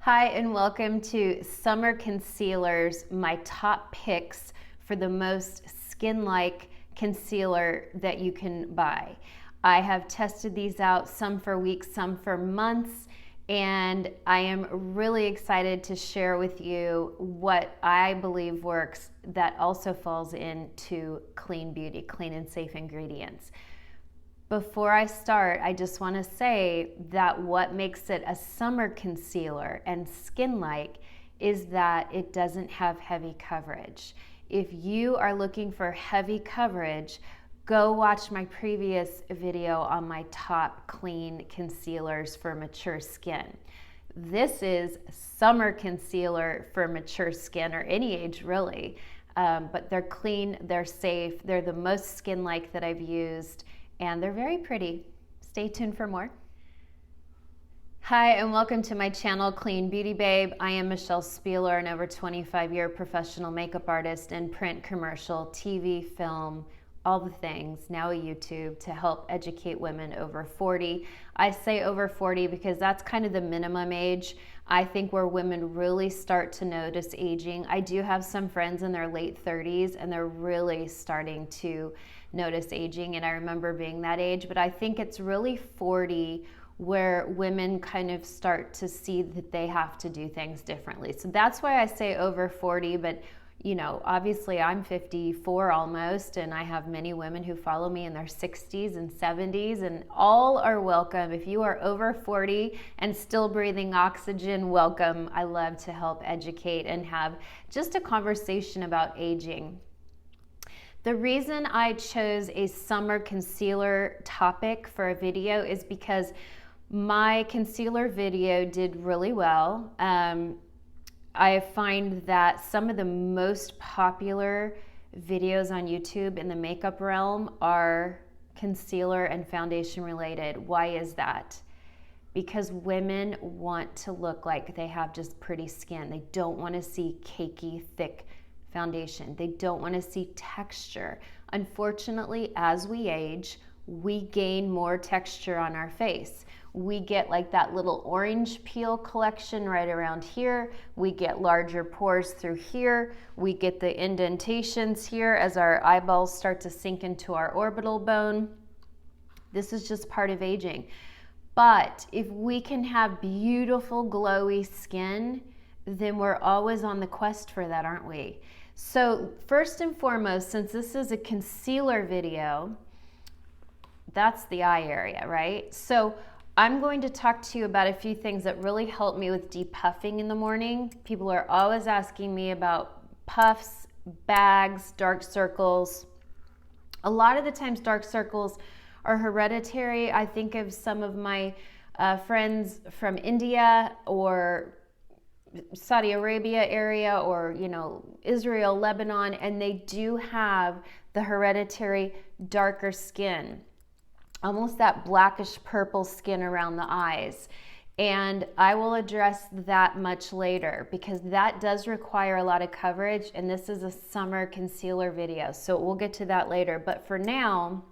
Hi, and welcome to Summer Concealers, my top picks for the most skin-like concealer that you can buy. I have tested these out, some for weeks, some for months, and I am really excited to share with you what I believe works that also falls into clean beauty, clean and safe ingredients. Before I start, I just want to say that what makes it a summer concealer and skin-like is that it doesn't have heavy coverage. If you are looking for heavy coverage, go watch my previous video on my top clean concealers for mature skin. This is summer concealer for mature skin, or any age really, but they're clean, they're safe, they're the most skin-like that I've used, and they're very pretty. Stay tuned for more. Hi, and welcome to my channel, Clean Beauty Babe. I am Michelle Spieler, an over 25-year professional makeup artist in print, commercial, TV, film, all the things, now a YouTube, to help educate women over 40. I say over 40 because that's kind of the minimum age, I think, where women really start to notice aging. I do have some friends in their late 30s and they're really starting to notice aging, and I remember being that age, but I think it's really 40 where women kind of start to see that they have to do things differently. So that's why I say over 40, but you know, obviously I'm 54 almost, and I have many women who follow me in their 60s and 70s, and all are welcome. If you are over 40 and still breathing oxygen, welcome. I love to help educate and have just a conversation about aging. The reason I chose a summer concealer topic for a video is because my concealer video did really well. I find that some of the most popular videos on YouTube in the makeup realm are concealer and foundation related. Why is that? Because women want to look like they have just pretty skin. They don't want to see cakey, thick foundation. They don't want to see texture. Unfortunately, as we age, we gain more texture on our face. We get like that little orange peel collection right around here. We get larger pores through here. We get the indentations here as our eyeballs start to sink into our orbital bone. This is just part of aging. But if we can have beautiful, glowy skin, then we're always on the quest for that, aren't we? So first and foremost, since this is a concealer video, that's the eye area, right? So I'm going to talk to you about a few things that really help me with depuffing in the morning. People are always asking me about puffs, bags, dark circles. A lot of the times dark circles are hereditary. I think of some of my friends from India or Saudi Arabia area, or Israel, Lebanon, and they do have the hereditary darker skin, almost that blackish purple skin around the eyes. And I will address that much later because that does require a lot of coverage, and this is a summer concealer video, so we'll get to that later. But for now,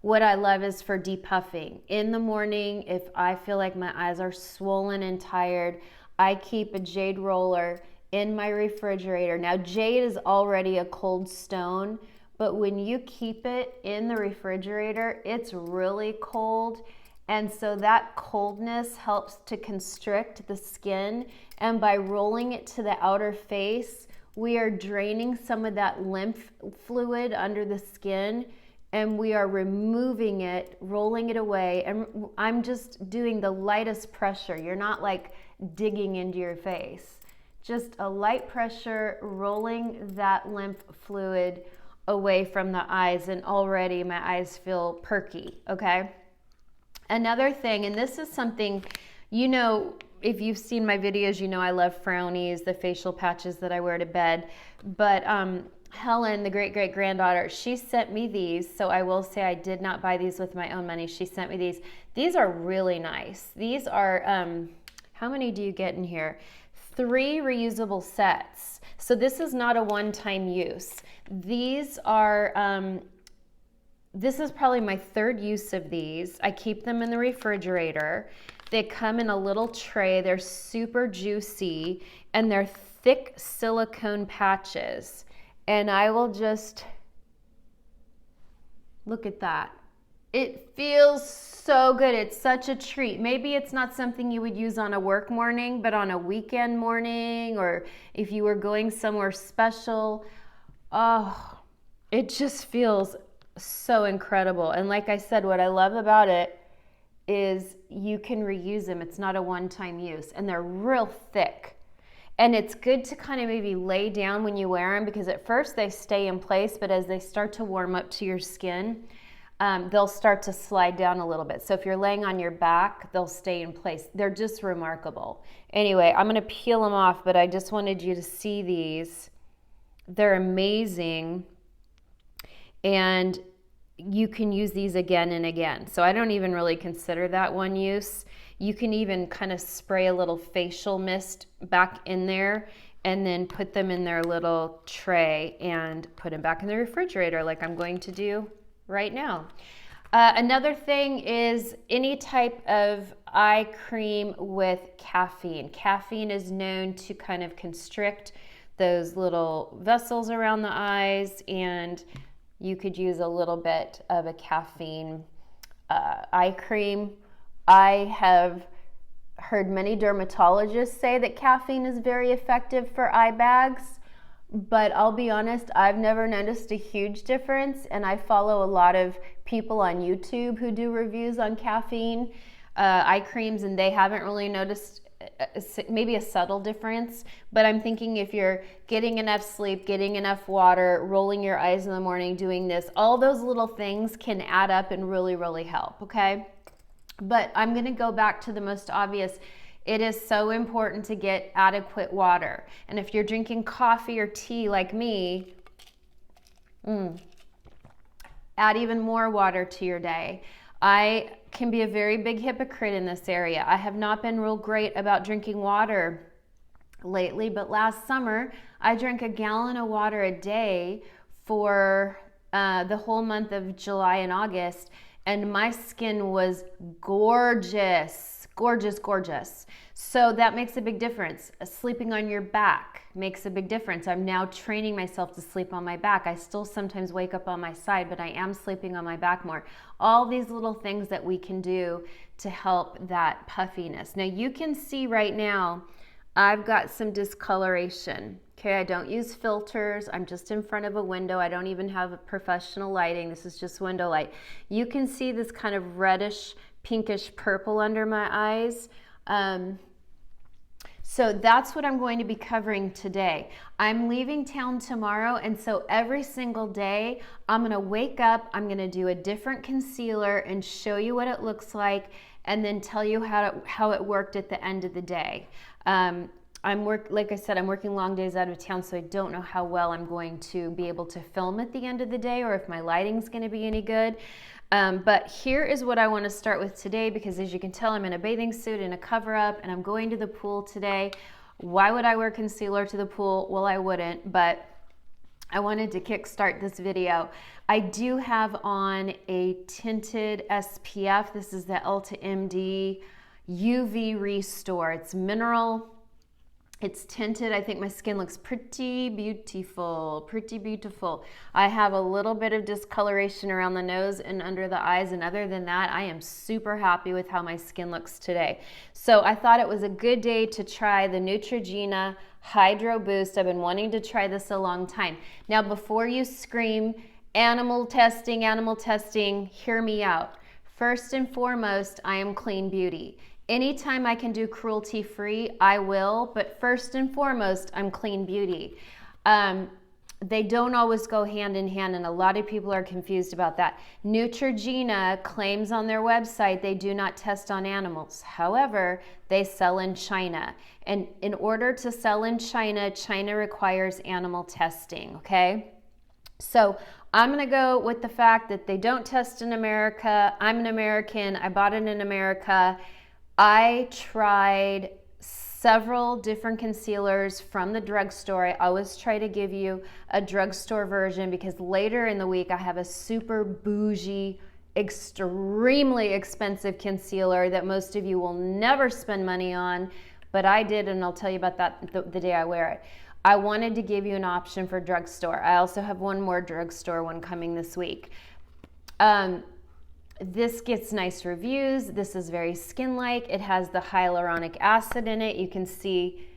what I love is for depuffing. In the morning, if I feel like my eyes are swollen and tired, I keep a jade roller in my refrigerator. Now, jade is already a cold stone, but when you keep it in the refrigerator, it's really cold. And so that coldness helps to constrict the skin. And by rolling it to the outer face, we are draining some of that lymph fluid under the skin, and we are removing it, rolling it away. And I'm just doing the lightest pressure. You're not like digging into your face. Just a light pressure, rolling that lymph fluid away from the eyes, and already my eyes feel perky, okay? Another thing, and this is something, if you've seen my videos, I love FROWNIES, the facial patches that I wear to bed. But Helen, the great-great-granddaughter, she sent me these, so I will say I did not buy these with my own money. She sent me these. These are really nice. These are, how many do you get in here? 3 reusable sets. So this is not a one-time use. These are, this is probably my 3rd use of these. I keep them in the refrigerator. They come in a little tray. They're super juicy, and they're thick silicone patches. And I will just, look at that. It feels so good. It's such a treat. Maybe it's not something you would use on a work morning, but on a weekend morning, or if you were going somewhere special, oh, it just feels so incredible. And like I said, what I love about it is you can reuse them. It's not a one-time use, and they're real thick. And it's good to kind of maybe lay down when you wear them, because at first they stay in place, but as they start to warm up to your skin, they'll start to slide down a little bit. So if you're laying on your back, they'll stay in place. They're just remarkable. Anyway, I'm gonna peel them off, but I just wanted you to see these. They're amazing. And you can use these again and again. So I don't even really consider that one use. You can even kind of spray a little facial mist back in there and then put them in their little tray and put them back in the refrigerator like I'm going to do right now. Another thing is any type of eye cream with caffeine. Caffeine is known to kind of constrict those little vessels around the eyes, and you could use a little bit of a caffeine eye cream. I have heard many dermatologists say that caffeine is very effective for eye bags, but I'll be honest, I've never noticed a huge difference, and I follow a lot of people on YouTube who do reviews on caffeine eye creams, and they haven't really noticed maybe a subtle difference. But I'm thinking if you're getting enough sleep, getting enough water, rolling your eyes in the morning, doing this, all those little things can add up and really, really help, okay? But I'm gonna go back to the most obvious. It is so important to get adequate water. And if you're drinking coffee or tea like me, add even more water to your day. I can be a very big hypocrite in this area. I have not been real great about drinking water lately, but last summer I drank a gallon of water a day for the whole month of July and August, and my skin was gorgeous, gorgeous, gorgeous. So that makes a big difference. Sleeping on your back makes a big difference. I'm now training myself to sleep on my back. I still sometimes wake up on my side, but I am sleeping on my back more. All these little things that we can do to help that puffiness. Now you can see right now, I've got some discoloration. Okay, I don't use filters. I'm just in front of a window. I don't even have professional lighting. This is just window light. You can see this kind of reddish, pinkish purple under my eyes. So that's what I'm going to be covering today. I'm leaving town tomorrow, and so every single day I'm gonna wake up, I'm gonna do a different concealer and show you what it looks like, and then tell you how it worked at the end of the day. Like I said, I'm working long days out of town, so I don't know how well I'm going to be able to film at the end of the day, or if my lighting's gonna be any good. But here is what I want to start with today, because as you can tell, I'm in a bathing suit and a cover-up, and I'm going to the pool today. Why would I wear concealer to the pool? Well, I wouldn't, but I wanted to kickstart this video. I do have on a tinted SPF. This is the Elta MD UV Restore. It's mineral. It's tinted. I think my skin looks pretty beautiful, pretty beautiful. I have a little bit of discoloration around the nose and under the eyes, and other than that, I am super happy with how my skin looks today. So I thought it was a good day to try the Neutrogena Hydro Boost. I've been wanting to try this a long time. Now, before you scream, animal testing, hear me out. First and foremost, I am clean beauty. Anytime I can do cruelty-free, I will, but first and foremost, I'm clean beauty. They don't always go hand in hand, and a lot of people are confused about that. Neutrogena claims on their website they do not test on animals. However, they sell in China, and in order to sell in China, China requires animal testing, okay? So I'm gonna go with the fact that they don't test in America. I'm an American, I bought it in America. I tried several different concealers from the drugstore. I always try to give you a drugstore version, because later in the week I have a super bougie extremely expensive concealer that most of you will never spend money on, but I did, and I'll tell you about that the day I wear it. I wanted to give you an option for drugstore. I also have one more drugstore one coming this week. This gets nice reviews. This is very skin-like. It has the hyaluronic acid in it. You can see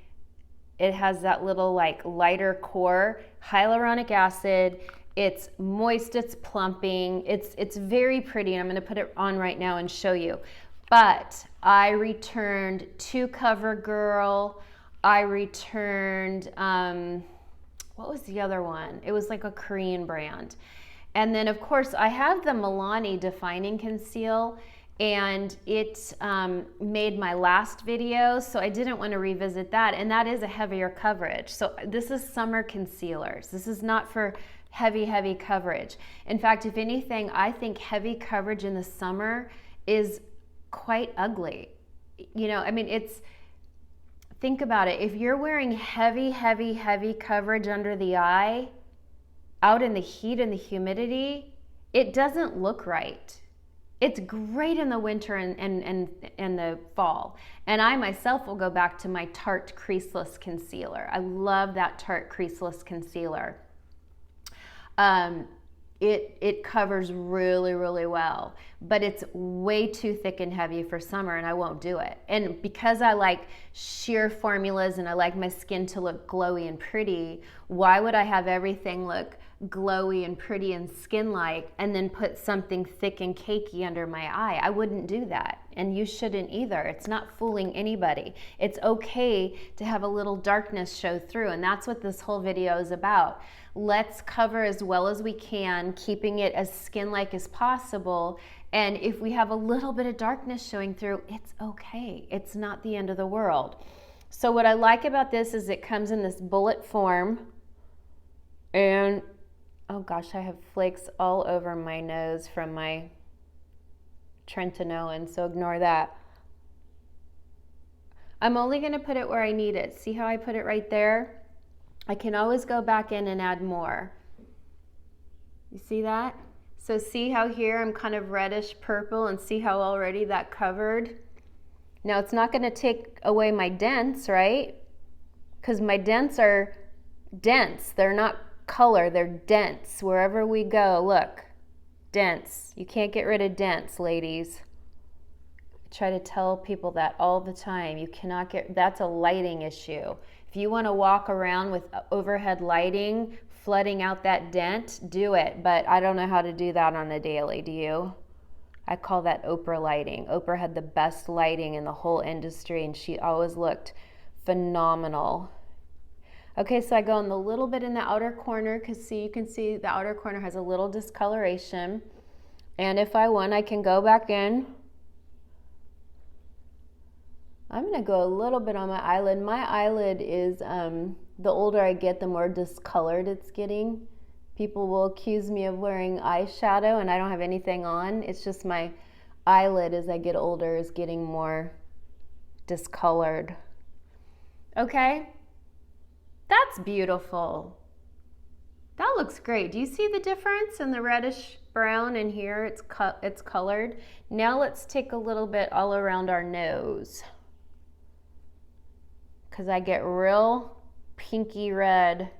it has that little like lighter core hyaluronic acid. It's moist, it's plumping, it's very pretty, and I'm gonna put it on right now and show you. But I returned 2 CoverGirl. I returned, what was the other one? It was like a Korean brand. And then of course I have the Milani Defining Conceal, and it made my last video, so I didn't want to revisit that, and that is a heavier coverage. So this is summer concealers. This is not for heavy coverage. In fact, if anything, I think heavy coverage in the summer is quite ugly. You know, I mean, think about it. If you're wearing heavy coverage under the eye, out in the heat and the humidity, it doesn't look right. It's great in the winter and the fall. And I myself will go back to my Tarte Creaseless Concealer. I love that Tarte Creaseless Concealer. It covers really well, but it's way too thick and heavy for summer, and I won't do it. And because I like sheer formulas and I like my skin to look glowy and pretty, why would I have everything look glowy and pretty and skin-like and then put something thick and cakey under my eye? I wouldn't do that, and you shouldn't either. It's not fooling anybody. It's okay to have a little darkness show through, and that's what this whole video is about. Let's cover as well as we can, keeping it as skin-like as possible, and if we have a little bit of darkness showing through, it's okay. It's not the end of the world. So what I like about this is it comes in this bullet form, and oh gosh, I have flakes all over my nose from my Trentanoin, so ignore that. I'm only going to put it where I need it. See how I put it right there? I can always go back in and add more. You see that? So see how here I'm kind of reddish purple, and see how already that covered? Now it's not going to take away my dents, right? Because my dents are dense. They're not color, they're dense. Wherever we go, look, dents. You can't get rid of dents, ladies. I try to tell people that all the time. You cannot get, that's a lighting issue. If you want to walk around with overhead lighting flooding out that dent, do it, but I don't know how to do that on a daily, do you? I call that Oprah lighting. Oprah had the best lighting in the whole industry, and she always looked phenomenal. Okay, so I go in the little bit in the outer corner, because you can see the outer corner has a little discoloration. And if I want, I can go back in. I'm gonna go a little bit on my eyelid. My eyelid is, the older I get, the more discolored it's getting. People will accuse me of wearing eyeshadow, and I don't have anything on. It's just my eyelid as I get older is getting more discolored. Okay? That's beautiful. That looks great. Do you see the difference in the reddish brown, and here it's colored? Now let's take a little bit all around our nose, because I get real pinky red.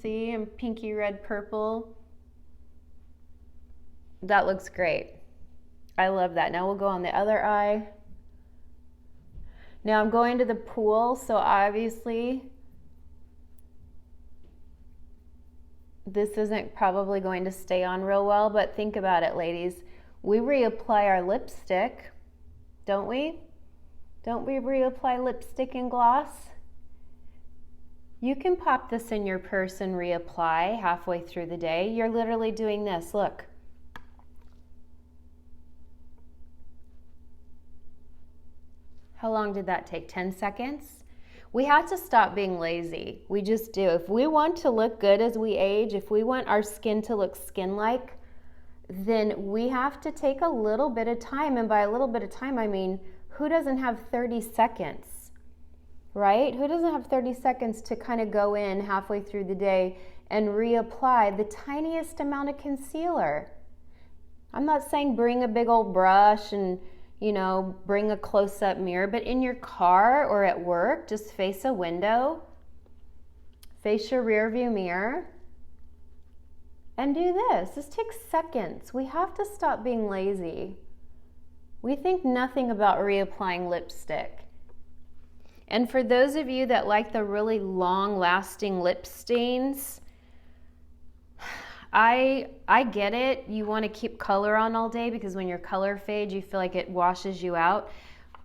See, I'm pinky red purple. That looks great. I love that. Now we'll go on the other eye. Now I'm going to the pool, so obviously this isn't probably going to stay on real well, but think about it, ladies. We reapply our lipstick, don't we? Don't we reapply lipstick and gloss? You can pop this in your purse and reapply halfway through the day. You're literally doing this, look. How long did that take? 10 seconds? We have to stop being lazy. We just do. If we want to look good as we age, if we want our skin to look skin-like, then we have to take a little bit of time. And by a little bit of time, I mean, who doesn't have 30 seconds, right? Who doesn't have 30 seconds to kind of go in halfway through the day and reapply the tiniest amount of concealer. I'm not saying bring a big old brush and, you know, bring a close-up mirror, but in your car or at work, just face a window, face your rear view mirror, and do this. This takes seconds. We have to stop being lazy. We think nothing about reapplying lipstick. And for those of you that like the really long-lasting lip stains, I get it. You want to keep color on all day because when your color fades, you feel like it washes you out.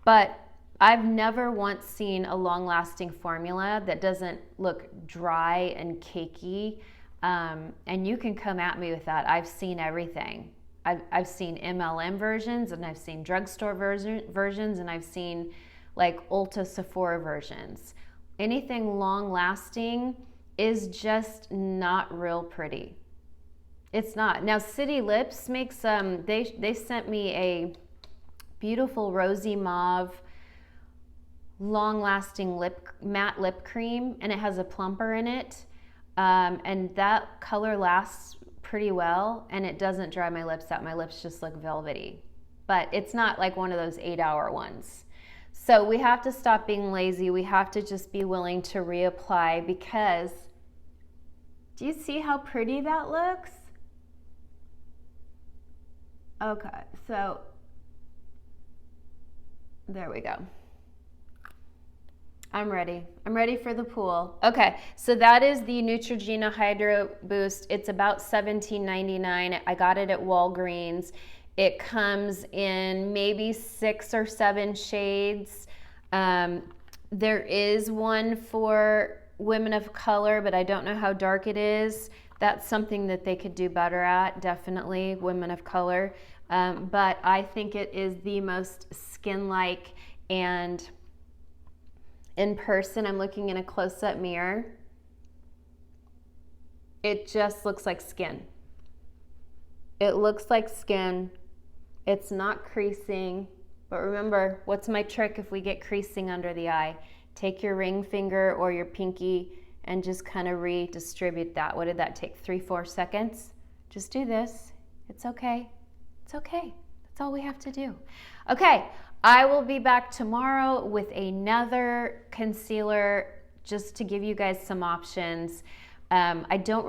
But I've never once seen a long-lasting formula that doesn't look dry and cakey. And you can come at me with that. I've seen everything. I've seen MLM versions, and I've seen drugstore versions, and I've seen like Ulta Sephora versions. Anything long-lasting is just not real pretty. It's not. Now, City Lips makes, they sent me a beautiful rosy mauve, long-lasting matte lip cream, and it has a plumper in it. And that color lasts pretty well, and it doesn't dry my lips out. My lips just look velvety. But it's not like one of those 8-hour ones. So we have to stop being lazy. We have to just be willing to reapply, because do you see how pretty that looks? Okay, so there we go. I'm ready. I'm ready for the pool. Okay, so that is the Neutrogena Hydro Boost. It's about $17.99. I got it at Walgreens. It comes in maybe 6 or 7 shades. There is one for women of color, but I don't know how dark it is. That's something that they could do better at, definitely, women of color. But I think it is the most skin-like, and in person, I'm looking in a close-up mirror. It just looks like skin. It looks like skin. It's not creasing. But remember, what's my trick if we get creasing under the eye? Take your ring finger or your pinky and just kind of redistribute that. What did that take? 3-4 seconds? Just do this. It's okay. It's okay. That's all we have to do. Okay, I will be back tomorrow with another concealer just to give you guys some options. I do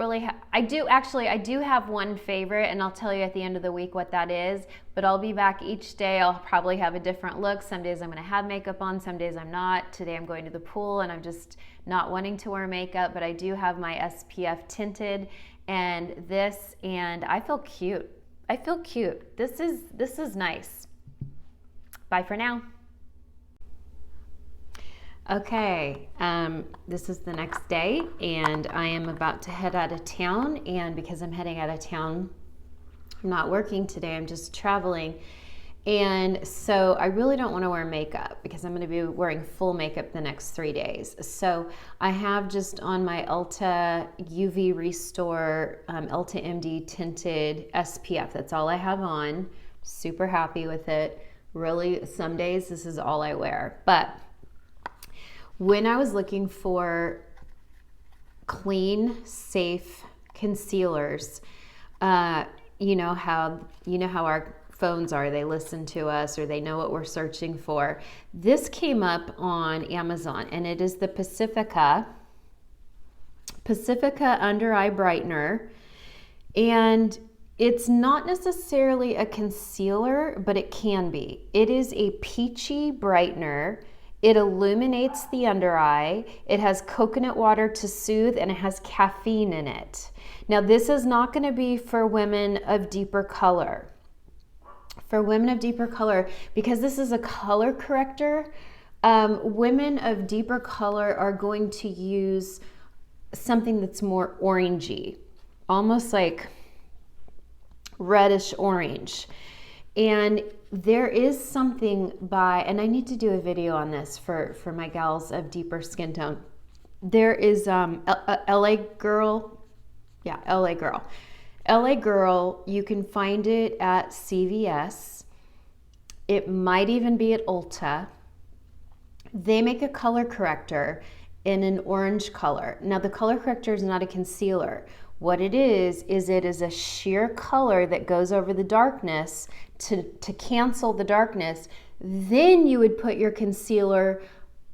have one favorite, and I'll tell you at the end of the week what that is, but I'll be back each day. I'll probably have a different look. Some days I'm going to have makeup on, some days I'm not. Today I'm going to the pool and I'm just not wanting to wear makeup, but I do have my SPF tinted and this, and I feel cute. I feel cute. This is nice. Bye for now. Okay, this is the next day, and I am about to head out of town, and because I'm heading out of town, I'm not working today, I'm just traveling, and so I really don't want to wear makeup because I'm going to be wearing full makeup the next 3 days. So I have just on my Elta UV Restore Elta MD tinted SPF. That's all I have on. Super happy with it. Really, some days this is all I wear, but when I was looking for clean, safe concealers, you know how our phones are, they listen to us or they know what we're searching for. This came up on Amazon, and it is the Pacifica Under Eye Brightener, and it's not necessarily a concealer, but it can be. It is a peachy brightener. It illuminates the under eye. It has coconut water to soothe, and it has caffeine in it. Now, this is not going to be for women of deeper color. For women of deeper color, because this is a color corrector, women of deeper color are going to use something that's more orangey, almost like reddish orange. And there is something by, and I need to do a video on this for my gals of deeper skin tone. There is LA Girl. Yeah, LA Girl. LA Girl, you can find it at CVS. It might even be at Ulta. They make a color corrector, in an orange color. Now the color corrector is not a concealer. What it is it is a sheer color that goes over the darkness to cancel the darkness. Then you would put your concealer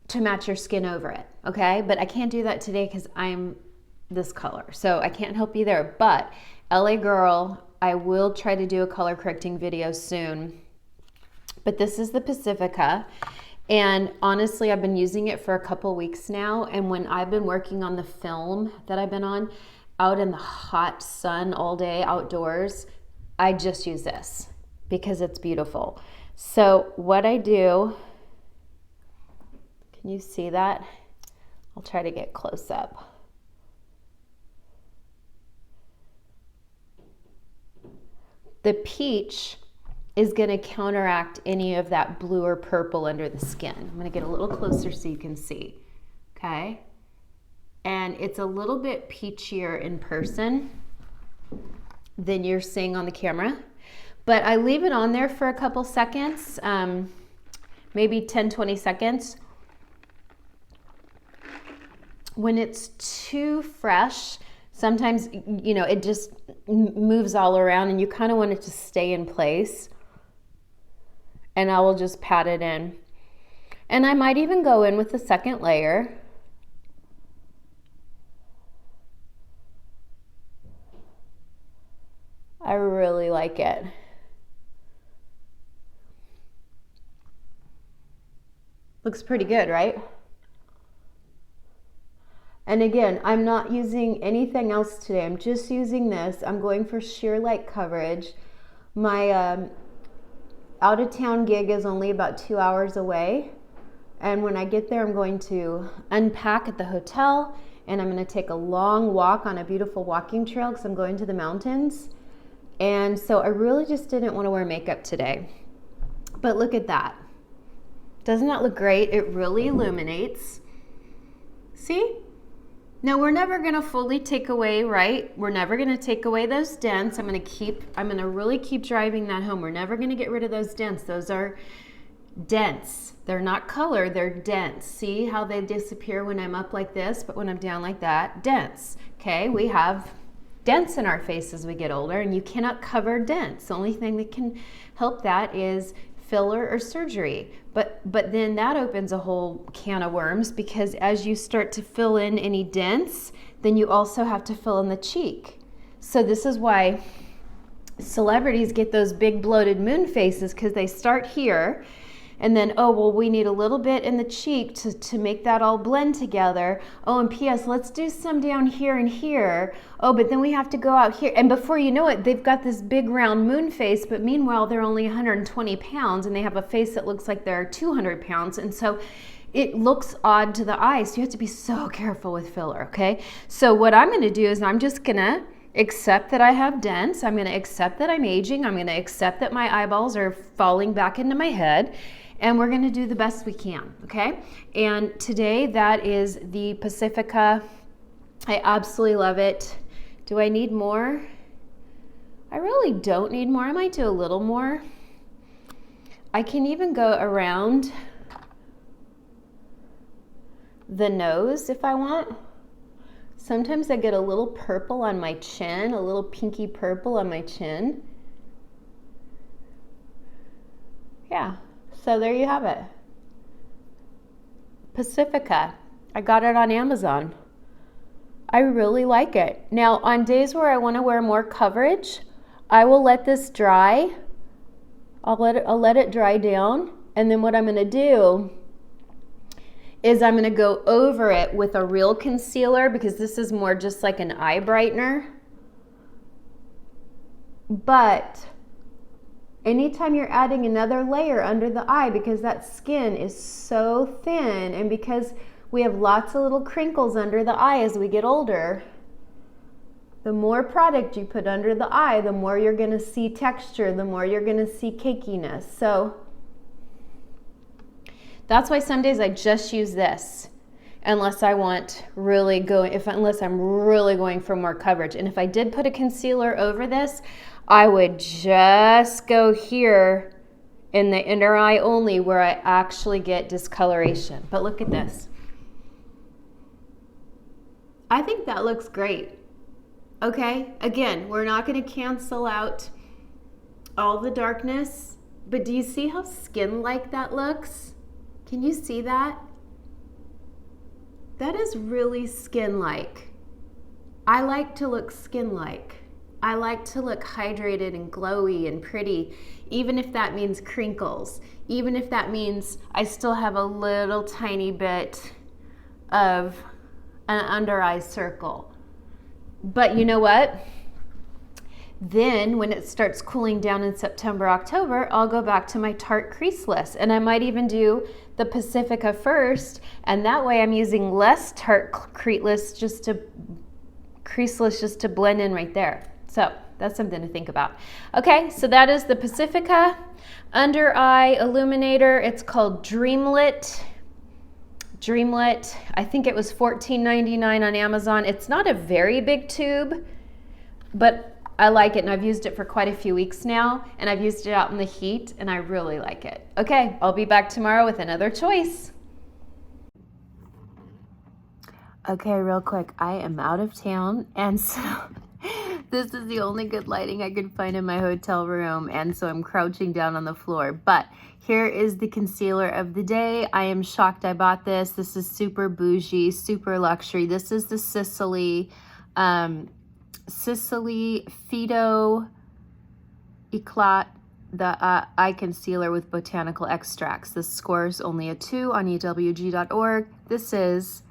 to match your skin over it, okay? But I can't do that today because I'm this color, so I can't help you there. But LA girl, I will try to do a color correcting video soon. But this is the Pacifica, and honestly, I've been using it for a couple weeks now, and when I've been working on the film that I've been on, out in the hot sun all day outdoors, I just use this because it's beautiful. So what I do, can you see that? I'll try to get close up. The peach is going to counteract any of that blue or purple under the skin. I'm going to get a little closer so you can see, okay? And it's a little bit peachier in person than you're seeing on the camera. But I leave it on there for a couple seconds, maybe 10-20 seconds. When it's too fresh, sometimes, you know, it just moves all around and you kind of want it to stay in place. And I will just pat it in. And I might even go in with the second layer. I really like it. Looks pretty good, right? And again, I'm not using anything else today. I'm just using this. I'm going for sheer light coverage. My out of town gig is only about 2 hours away. And when I get there, I'm going to unpack at the hotel and I'm going to take a long walk on a beautiful walking trail because I'm going to the mountains. And so I really just didn't want to wear makeup today. But look at that. Doesn't that look great? It really illuminates. See? Now we're never going to fully take away, right? We're never going to take away those dents. I'm going to really keep driving that home. We're never going to get rid of those dents. Those are dents. They're not color, they're dents. See how they disappear when I'm up like this, but when I'm down like that, dents. Okay, we have dents in our face as we get older, and you cannot cover dents. The only thing that can help that is filler or surgery. But then that opens a whole can of worms, because as you start to fill in any dents, then you also have to fill in the cheek. So this is why celebrities get those big bloated moon faces, because they start here and then, oh, well, we need a little bit in the cheek to make that all blend together. Oh, and P.S., let's do some down here and here. Oh, but then we have to go out here. And before you know it, they've got this big round moon face, but meanwhile, they're only 120 pounds and they have a face that looks like they're 200 pounds. And so it looks odd to the eye. So you have to be so careful with filler, okay? So what I'm gonna do is I'm just gonna accept that I have dents. I'm gonna accept that I'm aging. I'm gonna accept that my eyeballs are falling back into my head. And we're gonna do the best we can, okay? And today, that is the Pacifica. I absolutely love it. Do I need more? I really don't need more. I might do a little more. I can even go around the nose if I want. Sometimes I get a little purple on my chin, a little pinky purple on my chin. Yeah. So there you have it. Pacifica. I got it on Amazon. I really like it. Now, on days where I want to wear more coverage, I will let this dry. I'll let it dry down. And then what I'm going to do is I'm going to go over it with a real concealer, because this is more just like an eye brightener. But anytime you're adding another layer under the eye, because that skin is so thin and because we have lots of little crinkles under the eye as we get older, the more product you put under the eye, the more you're going to see texture, the more you're going to see cakiness. So that's why some days I just use this, unless I want unless I'm really going for more coverage. And if I did put a concealer over this, I would just go here in the inner eye only, where I actually get discoloration. But look at this. I think that looks great. Okay, again, we're not going to cancel out all the darkness, but do you see how skin-like that looks? Can you see that? That is really skin-like. I like to look skin-like. I like to look hydrated and glowy and pretty, even if that means crinkles, even if that means I still have a little tiny bit of an under eye circle. But you know what? Then when it starts cooling down in September, October, I'll go back to my Tarte creaseless, and I might even do the Pacifica first, and that way I'm using less Tarte creaseless just to blend in right there. So that's something to think about. Okay, so that is the Pacifica Under Eye Illuminator. It's called Dreamlit. Dreamlit. I think it was $14.99 on Amazon. It's not a very big tube, but I like it, and I've used it for quite a few weeks now, and I've used it out in the heat, and I really like it. Okay, I'll be back tomorrow with another choice. Okay, real quick, I am out of town, and so this is the only good lighting I could find in my hotel room, and so I'm crouching down on the floor. But here is the concealer of the day. I am shocked I bought this. This is super bougie, super luxury. This is the Sisley Phyto Eye Concealer with botanical extracts. This scores only a 2 on ewg.org. This is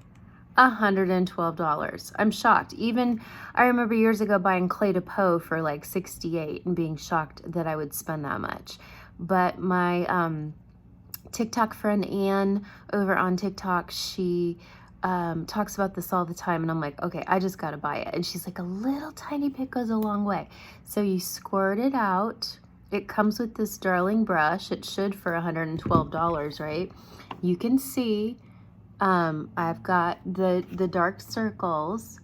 $112. I'm shocked. Even I remember years ago buying Clé de Peau for like $68 and being shocked that I would spend that much. But my TikTok friend Anne over on TikTok, she talks about this all the time, and I'm like, okay, I just gotta buy it. And she's like, a little tiny bit goes a long way. So you squirt it out. It comes with this darling brush. It should for $112, right? You can see I've got the dark circles,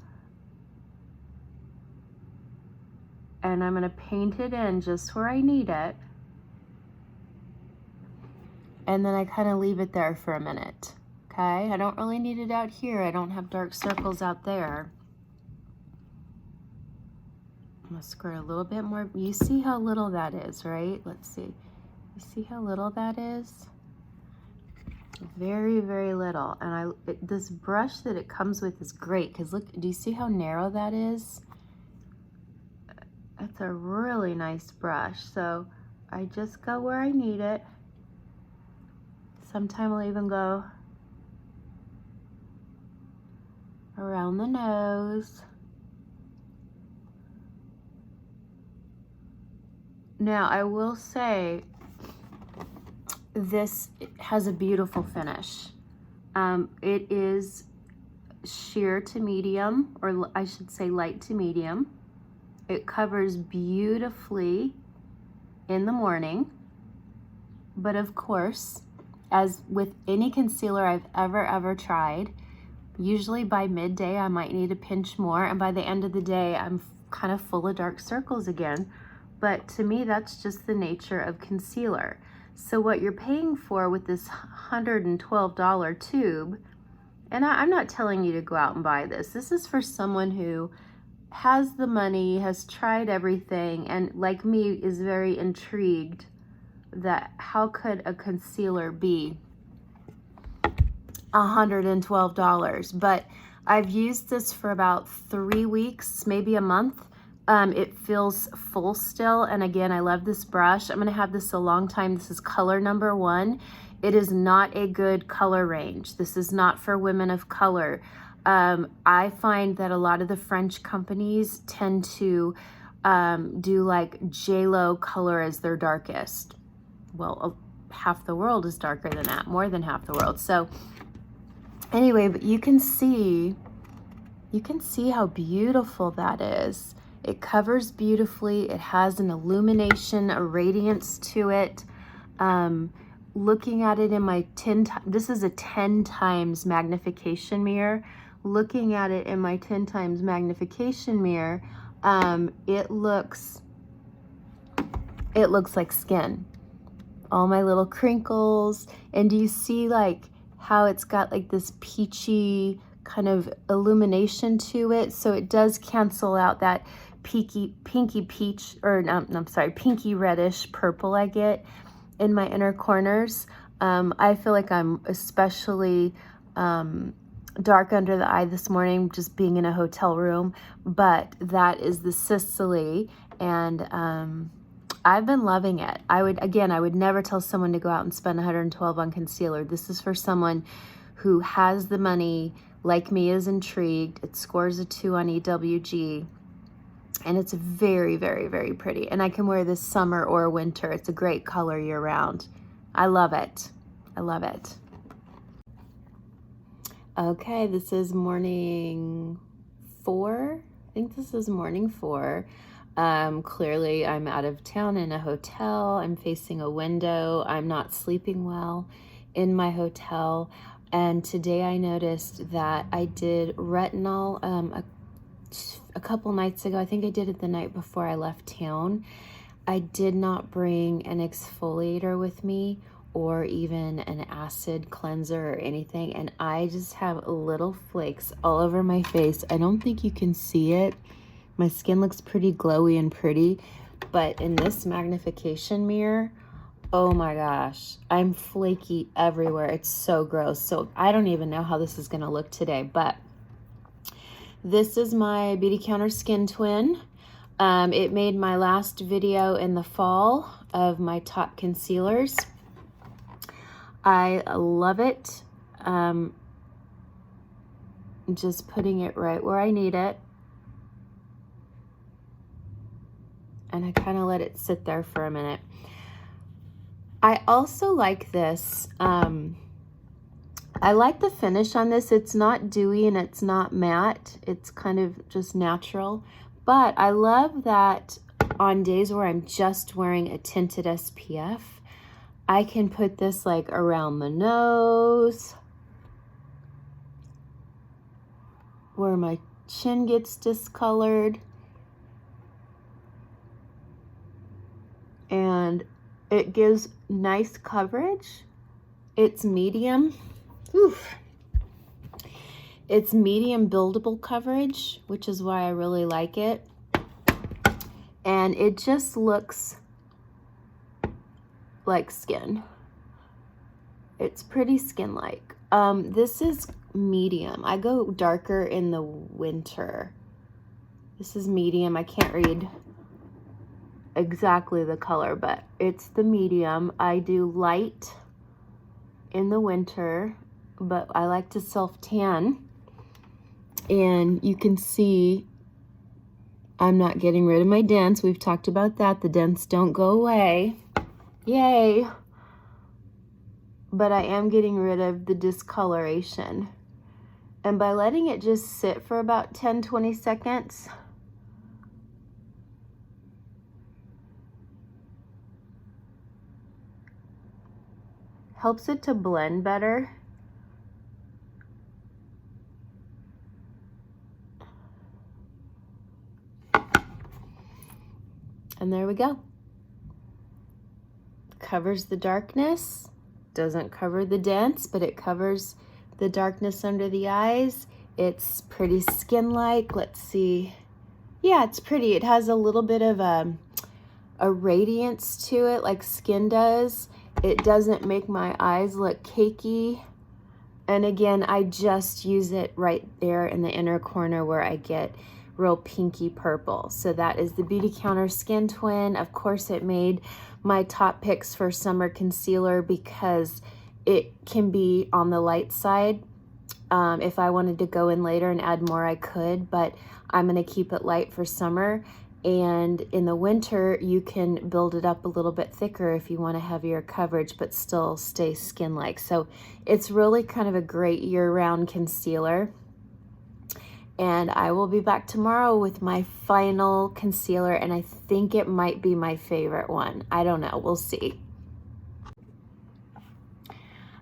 and I'm gonna paint it in just where I need it, and then I kind of leave it there for a minute. Okay, I don't really need it out here. I don't have dark circles out there. I'm gonna squirt a little bit more. You see how little that is, right? Let's see. You see how little that is? Very, very little. And this brush that it comes with is great, because look, do you see how narrow that is? That's a really nice brush. So I just go where I need it. Sometimes I'll even go around the nose. Now I will say this has a beautiful finish. It is sheer to medium, or I should say light to medium. It covers beautifully in the morning, but of course, as with any concealer I've ever tried, usually by midday I might need a pinch more, and by the end of the day I'm kind of full of dark circles again. But to me, that's just the nature of concealer. So what you're paying for with this $112 tube, and I'm not telling you to go out and buy this. This is for someone who has the money, has tried everything, and like me is very intrigued that how could a concealer be $112? But I've used this for about 3 weeks, maybe a month. It feels full still, and again, I love this brush. I'm gonna have this a long time. This is color number 1. It is not a good color range. This is not for women of color. I find that a lot of the French companies tend to do like JLo color as their darkest. Well, half the world is darker than that, more than half the world. So anyway, but you can see how beautiful that is. It covers beautifully. It has an illumination, a radiance to it. Looking at it in my this is a 10 times magnification mirror. Looking at it in my 10 times magnification mirror, it looks like skin. All my little crinkles. And do you see like how it's got like this peachy kind of illumination to it, so it does cancel out that pinky peach, or no, I'm sorry, pinky reddish purple I get in my inner corners. I feel like I'm especially dark under the eye this morning, just being in a hotel room, but that is the Sisley, and I've been loving it. I would never tell someone to go out and spend $112 on concealer. This is for someone who has the money, like me, is intrigued. It scores a 2 on EWG, and it's very, very, very pretty. And I can wear this summer or winter. It's a great color year round. I love it. I love it. Okay, this is morning 4. I think this is morning 4. Clearly I'm out of town in a hotel. I'm facing a window. I'm not sleeping well in my hotel. And today I noticed that I did retinol a couple nights ago. I think I did it the night before I left town. I did not bring an exfoliator with me, or even an acid cleanser or anything, and I just have little flakes all over my face. I don't think you can see it. My skin looks pretty glowy and pretty, but in this magnification mirror, oh my gosh, I'm flaky everywhere. It's so gross. So I don't even know how this is gonna look today, but this is my Beautycounter Skin Twin. It made my last video in the fall of my top concealers. I love it. Just putting it right where I need it. And I kind of let it sit there for a minute. I also like this. I like the finish on this. It's not dewy and it's not matte. It's kind of just natural. But I love that on days where I'm just wearing a tinted SPF, I can put this like around the nose, where my chin gets discolored, and it gives nice coverage. It's medium. Oof. It's medium buildable coverage, which is why I really like it. And it just looks like skin. It's pretty skin-like. This is medium. I go darker in the winter. This is medium. I can't read exactly the color, but it's the medium. I do light in the winter, but I like to self-tan. And you can see I'm not getting rid of my dents. We've talked about that. The dents don't go away. Yay. But I am getting rid of the discoloration. And by letting it just sit for about 10-20 seconds, helps it to blend better. And there we go. Covers the darkness, doesn't cover the dents, but it covers the darkness under the eyes. It's pretty skin-like. Let's see. Yeah, it's pretty. It has a little bit of a radiance to it, like skin does. It doesn't make my eyes look cakey. And again, I just use it right there in the inner corner where I get real pinky purple. So that is the Beautycounter Skin Twin. Of course, it made my top picks for summer concealer because it can be on the light side. If I wanted to go in later and add more, I could, but I'm gonna keep it light for summer. And in the winter, you can build it up a little bit thicker if you want a heavier coverage, but still stay skin-like. So it's really kind of a great year-round concealer. And I will be back tomorrow with my final concealer, and I think it might be my favorite one. I don't know, we'll see.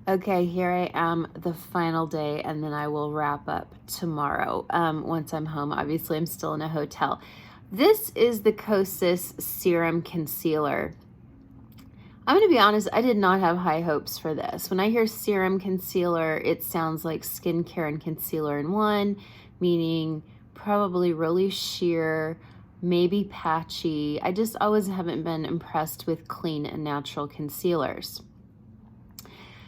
Okay, here I am, the final day, and then I will wrap up tomorrow once I'm home. Obviously, I'm still in a hotel. This is the Kosas Serum Concealer. I'm going to be honest, I did not have high hopes for this. When I hear serum concealer, it sounds like skincare and concealer in one, meaning probably really sheer, maybe patchy. I just always haven't been impressed with clean and natural concealers.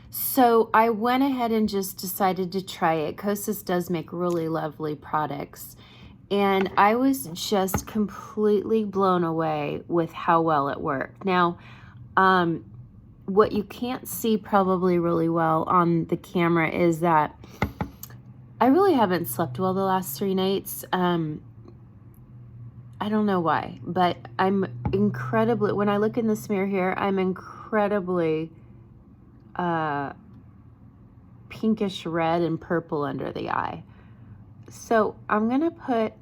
So I went ahead and just decided to try it. Kosas does make really lovely products. And I was just completely blown away with how well it worked. Now, what you can't see probably really well on the camera is that I really haven't slept well the last 3 nights. I don't know why, but I'm incredibly, when I look in this mirror here, I'm incredibly pinkish red and purple under the eye. So I'm gonna put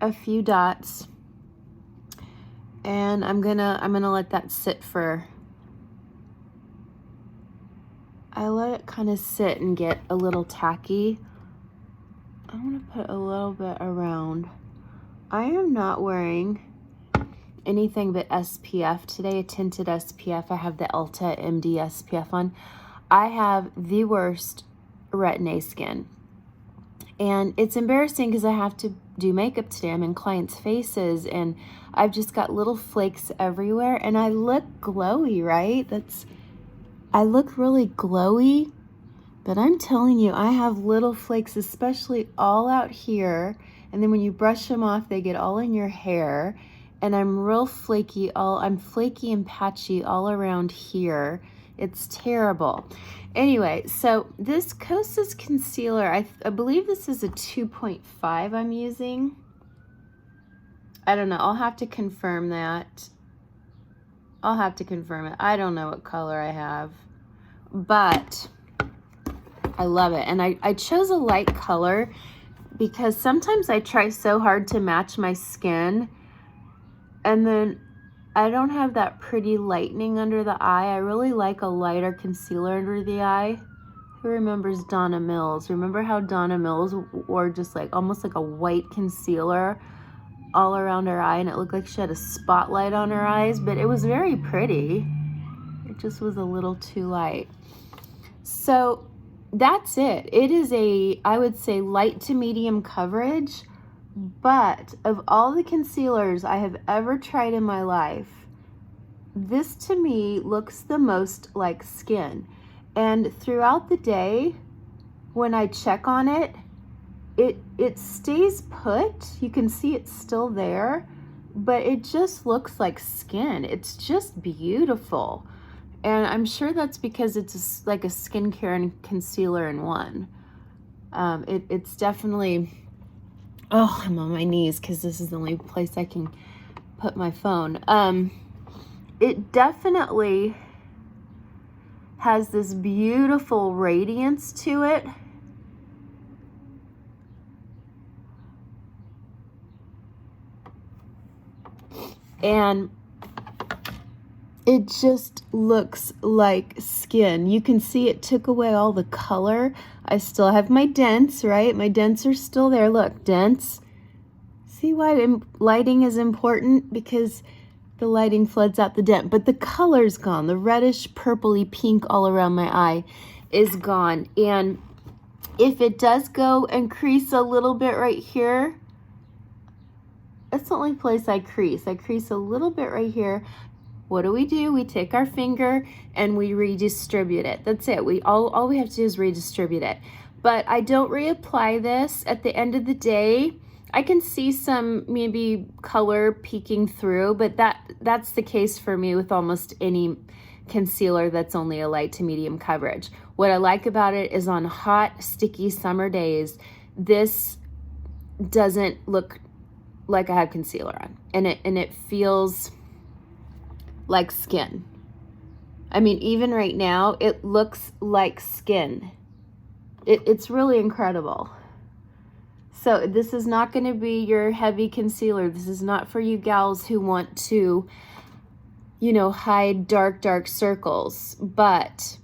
a few dots, and I'm gonna let that sit for, I let it kind of sit and get a little tacky. I'm gonna put a little bit around. I am not wearing anything but SPF today, a tinted SPF. I have the Elta MD SPF on. I have the worst retin-A skin. And it's embarrassing because I have to do makeup today. I'm in clients' faces and I've just got little flakes everywhere, and I look glowy, right? I look really glowy, but I'm telling you, I have little flakes, especially all out here. And then when you brush them off, they get all in your hair. And I'm real flaky, I'm flaky and patchy all around here. It's terrible. Anyway, so this Kosas concealer, I believe this is a 2.5 I'm using. I don't know, I'll have to confirm that. I'll have to confirm it. I don't know what color I have, but I love it. And I chose a light color because sometimes I try so hard to match my skin, and then I don't have that pretty lightening under the eye. I really like a lighter concealer under the eye. Who remembers Donna Mills? Remember how Donna Mills wore just like almost like a white concealer all around her eye, and it looked like she had a spotlight on her eyes, but it was very pretty. It just was a little too light. So that's it. It is I would say light to medium coverage. But of all the concealers I have ever tried in my life, this to me looks the most like skin. And throughout the day, when I check on it, it stays put. You can see it's still there, but it just looks like skin. It's just beautiful. And I'm sure that's because it's like a skincare and concealer in one. It's definitely... Oh, I'm on my knees because this is the only place I can put my phone. It definitely has this beautiful radiance to it. And it just looks like skin. You can see it took away all the color. I still have my dents, right? My dents are still there. Look, dents. See why lighting is important? Because the lighting floods out the dent. But the color's gone. The reddish, purpley pink all around my eye is gone. And if it does go and crease a little bit right here, that's the only place I crease. I crease a little bit right here. What do? We take our finger and we redistribute it. That's it. All we have to do is redistribute it. But I don't reapply this. At the end of the day, I can see some maybe color peeking through, but that's the case for me with almost any concealer that's only a light to medium coverage. What I like about it is on hot, sticky summer days, this doesn't look like I have concealer on, and it feels like skin. I mean, even right now, it looks like skin. It's really incredible. So this is not going to be your heavy concealer. This is not for you gals who want to, you know, hide dark circles, but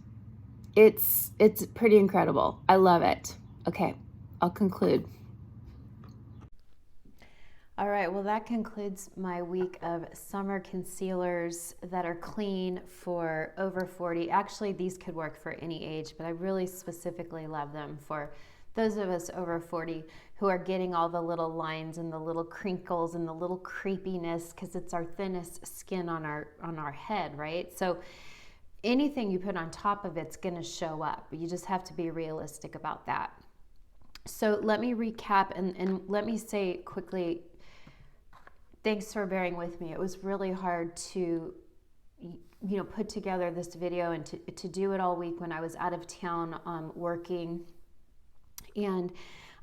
it's pretty incredible. I love it. Okay, I'll conclude. All right, well, that concludes my week of summer concealers that are clean for over 40. Actually, these could work for any age, but I really specifically love them for those of us over 40 who are getting all the little lines and the little crinkles and the little creepiness, because it's our thinnest skin on our head, right? So anything you put on top of it's going to show up. You just have to be realistic about that. So let me recap and let me say quickly, thanks for bearing with me. It was really hard to, put together this video and to do it all week when I was out of town working. And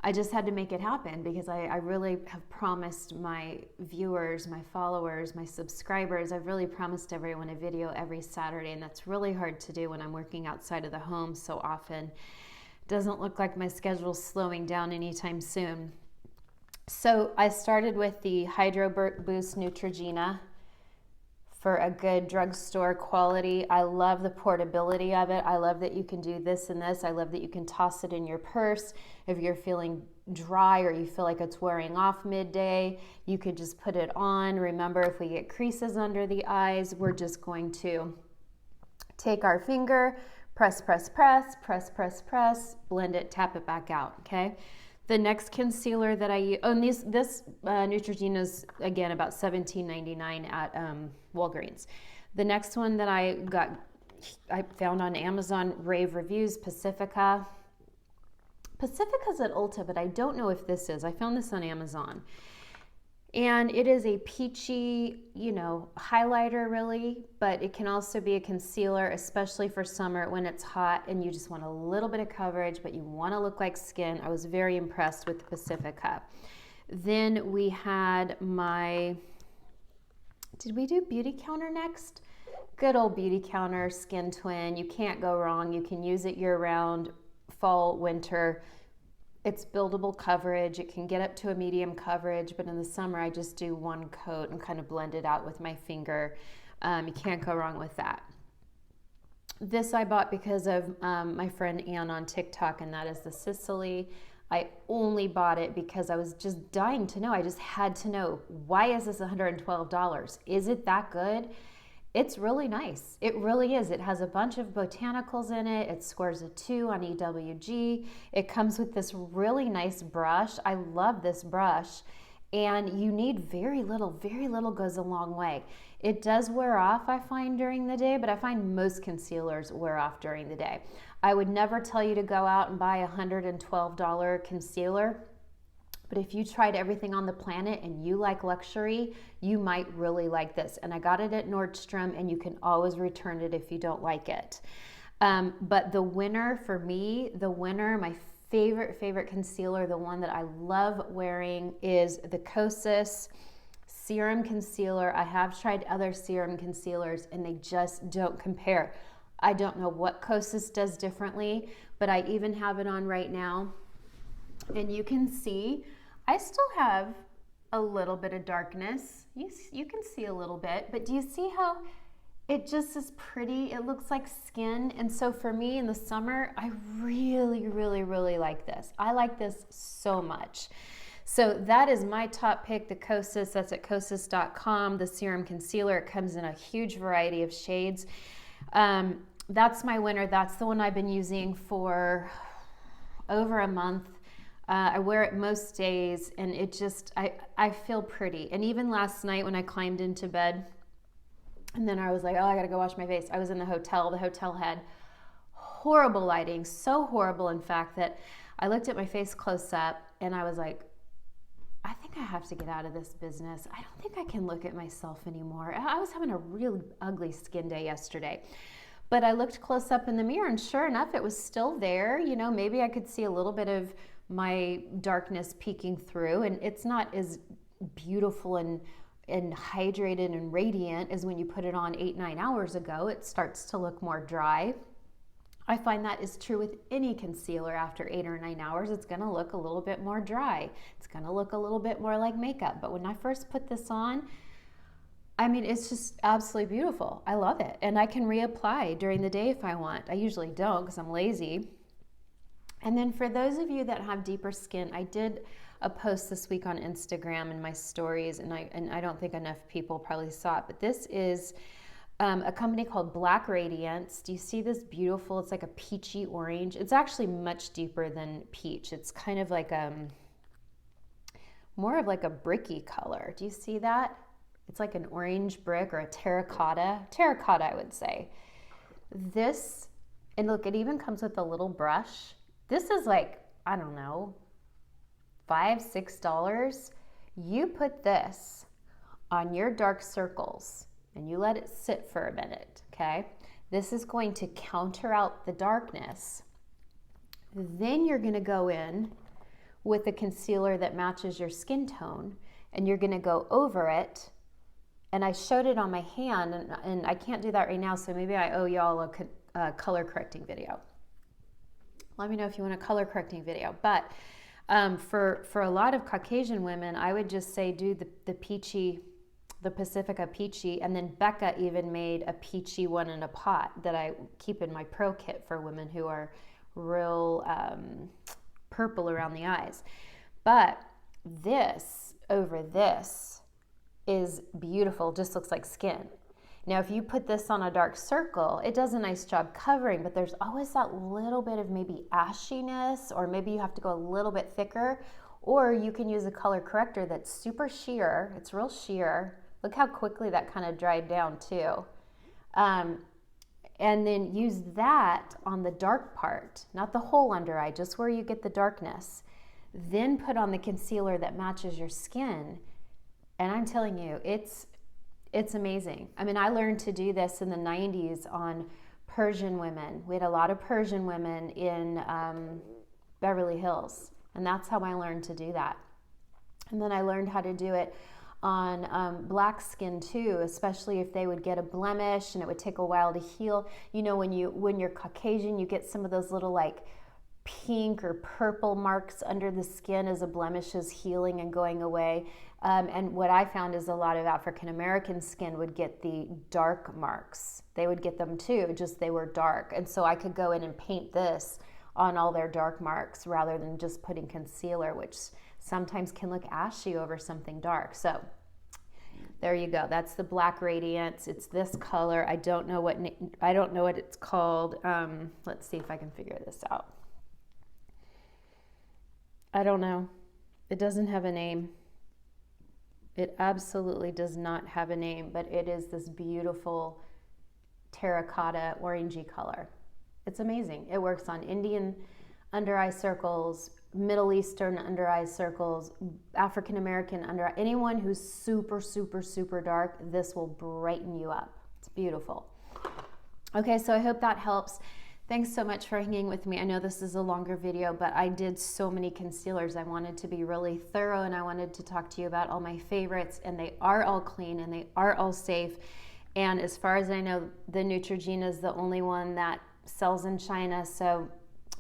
I just had to make it happen because I really have promised my viewers, my followers, my subscribers, I've really promised everyone a video every Saturday, and that's really hard to do when I'm working outside of the home so often. Doesn't look like my schedule's slowing down anytime soon. So I started with the Hydro Boost Neutrogena for a good drugstore quality. I love the portability of it. I love that you can do this and this. I love that you can toss it in your purse. If you're feeling dry or you feel like it's wearing off midday, you could just put it on. Remember, if we get creases under the eyes, we're just going to take our finger, press, press, press, press, press, press, blend it, tap it back out, okay? The next concealer that I use, this Neutrogena is, again, about $17.99 at Walgreens. The next one that I found on Amazon, rave reviews, Pacifica. Pacifica's at Ulta, but I don't know if this is. I found this on Amazon. And it is a peachy, highlighter really, but it can also be a concealer, especially for summer when it's hot and you just want a little bit of coverage, but you want to look like skin. I was very impressed with the Pacifica. Then we had did we do Beautycounter next? Good old Beautycounter Skin Twin. You can't go wrong. You can use it year round, fall, winter. It's buildable coverage. It can get up to a medium coverage, but in the summer I just do one coat and kind of blend it out with my finger. You can't go wrong with that. This I bought because of my friend Ann on TikTok, and that is the Sisley. I only bought it because I was just dying to know. I just had to know, why is this $112? Is it that good? It's really nice. It really is. It has a bunch of botanicals in it. It scores a 2 on EWG. It comes with this really nice brush. I love this brush. And you need very little goes a long way. It does wear off, I find, during the day, but I find most concealers wear off during the day. I would never tell you to go out and buy a $112 concealer. But if you tried everything on the planet and you like luxury, you might really like this. And I got it at Nordstrom, and you can always return it if you don't like it. But the winner for me, my favorite concealer, the one that I love wearing, is the Kosas Serum Concealer. I have tried other serum concealers and they just don't compare. I don't know what Kosas does differently, but I even have it on right now. And you can see I still have a little bit of darkness. You can see a little bit, but do you see how it just is pretty? It looks like skin. And so for me in the summer, I really like this. I like this so much. So that is my top pick, the Kosas. That's at kosas.com, the Serum Concealer. It comes in a huge variety of shades. That's my winner. That's the one I've been using for over a month. I wear it most days, and it just, I feel pretty. And even last night when I climbed into bed, and then I was like, oh, I gotta go wash my face. I was in the hotel. The hotel had horrible lighting, so horrible, in fact, that I looked at my face close up, and I was like, I think I have to get out of this business. I don't think I can look at myself anymore. I was having a really ugly skin day yesterday. But I looked close up in the mirror, and sure enough, it was still there. Maybe I could see a little bit of my darkness peeking through, and it's not as beautiful and hydrated and radiant as when you put it on 8-9 hours ago. It starts to look more dry. I find that is true with any concealer. After 8 or 9 hours, it's going to look a little bit more dry. It's going to look a little bit more like makeup. But when I first put this on, I mean, it's just absolutely beautiful. I love it. And I can reapply during the day if I want. I usually don't because I'm lazy. And then for those of you that have deeper skin, a post this week on Instagram in my stories, and I don't think enough people probably saw it, but this is a company called Black Radiance. Do you see this beautiful, it's like a peachy orange. It's actually much deeper than peach. It's kind of like more of like a bricky color. Do you see that? It's like an orange brick or a terracotta. Terracotta, I would say. This, and look, it even comes with a little brush. This is like, I don't know, $5, $6. You put this on your dark circles and you let it sit for a minute, okay? This is going to counter out the darkness. Then you're gonna go in with a concealer that matches your skin tone, and you're gonna go over it. And I showed it on my hand, and I can't do that right now, so maybe I owe y'all a color correcting video. Let me know if you want a color correcting video. But for a lot of Caucasian women, I would just say do the peachy, the Pacifica peachy, and then Becca even made a peachy one in a pot that I keep in my pro kit for women who are real purple around the eyes. But this over this is beautiful, just looks like skin. Now, if you put this on a dark circle, it does a nice job covering, but there's always that little bit of maybe ashiness, or maybe you have to go a little bit thicker, or you can use a color corrector that's super sheer. It's real sheer. Look how quickly that kind of dried down too. And then use that on the dark part, not the whole under eye, just where you get the darkness. Then put on the concealer that matches your skin. And I'm telling you, it's amazing. I mean, I learned to do this in the 90s on Persian women. We had a lot of Persian women in Beverly Hills, and that's how I learned to do that. And then I learned how to do it on black skin too, especially if they would get a blemish and it would take a while to heal. You know, when you're Caucasian, you get some of those little like pink or purple marks under the skin as a blemish is healing and going away. And what I found is a lot of African American skin would get the dark marks. They would get them too, just they were dark. And so I could go in and paint this on all their dark marks rather than just putting concealer, which sometimes can look ashy over something dark. So there you go. That's the Black Radiance. It's this color. I don't know what it's called. Let's see if I can figure this out. I don't know. It doesn't have a name. It absolutely does not have a name, but it is this beautiful terracotta orangey color. It's amazing. It works on Indian under eye circles, Middle Eastern under eye circles, African American under eye. Anyone who's super, super, super dark, this will brighten you up. It's beautiful. Okay, so I hope that helps. Thanks so much for hanging with me. I know this is a longer video, but I did so many concealers. I wanted to be really thorough, and I wanted to talk to you about all my favorites, and they are all clean and they are all safe. And as far as I know, the Neutrogena is the only one that sells in China, so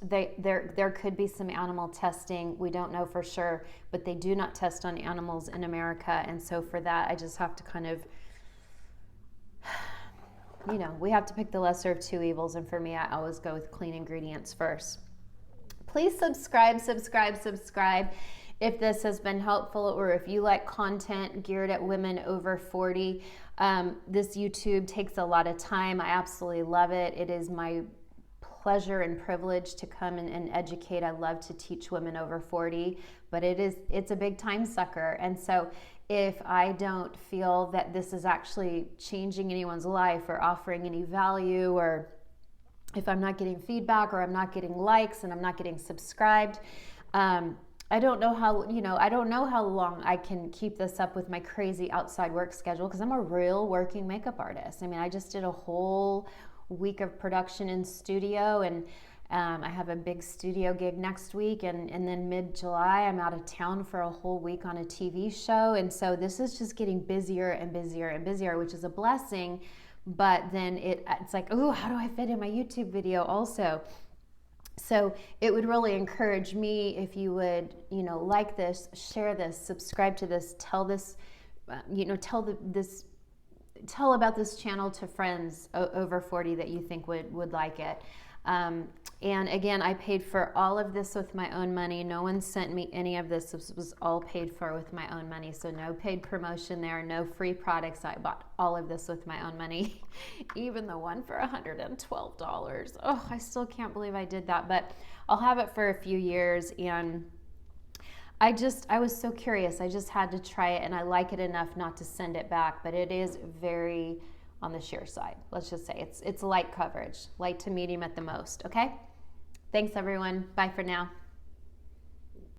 there could be some animal testing. We don't know for sure, but they do not test on animals in America. And so for that, I just have to kind of, you know, we have to pick the lesser of two evils. And for me, I always go with clean ingredients first. Please subscribe if this has been helpful, or if you like content geared at women over 40. This YouTube takes a lot of time. I absolutely love it. It is my pleasure and privilege to come and educate. I love to teach women over 40, but it's a big time sucker. And so if I don't feel that this is actually changing anyone's life or offering any value, or if I'm not getting feedback, or I'm not getting likes and I'm not getting subscribed, I don't know how long I can keep this up with my crazy outside work schedule, because I'm a real working makeup artist. I mean, I just did a whole week of production in studio, and I have a big studio gig next week, and then mid-July I'm out of town for a whole week on a TV show. And so this is just getting busier and busier and busier, which is a blessing, but then it's like, oh, how do I fit in my YouTube video also? So it would really encourage me if you would, like this, share this, subscribe to this, tell this, tell about this channel to friends over 40 that you think would like it. And again, I paid for all of this with my own money. No one sent me any of this. This was all paid for with my own money. So no paid promotion there, no free products. I bought all of this with my own money, even the one for $112. Oh, I still can't believe I did that, but I'll have it for a few years. And I was so curious. I just had to try it, and I like it enough not to send it back, but it is very on the sheer side. Let's just say it's light coverage, light to medium at the most, okay? Thanks everyone. Bye for now.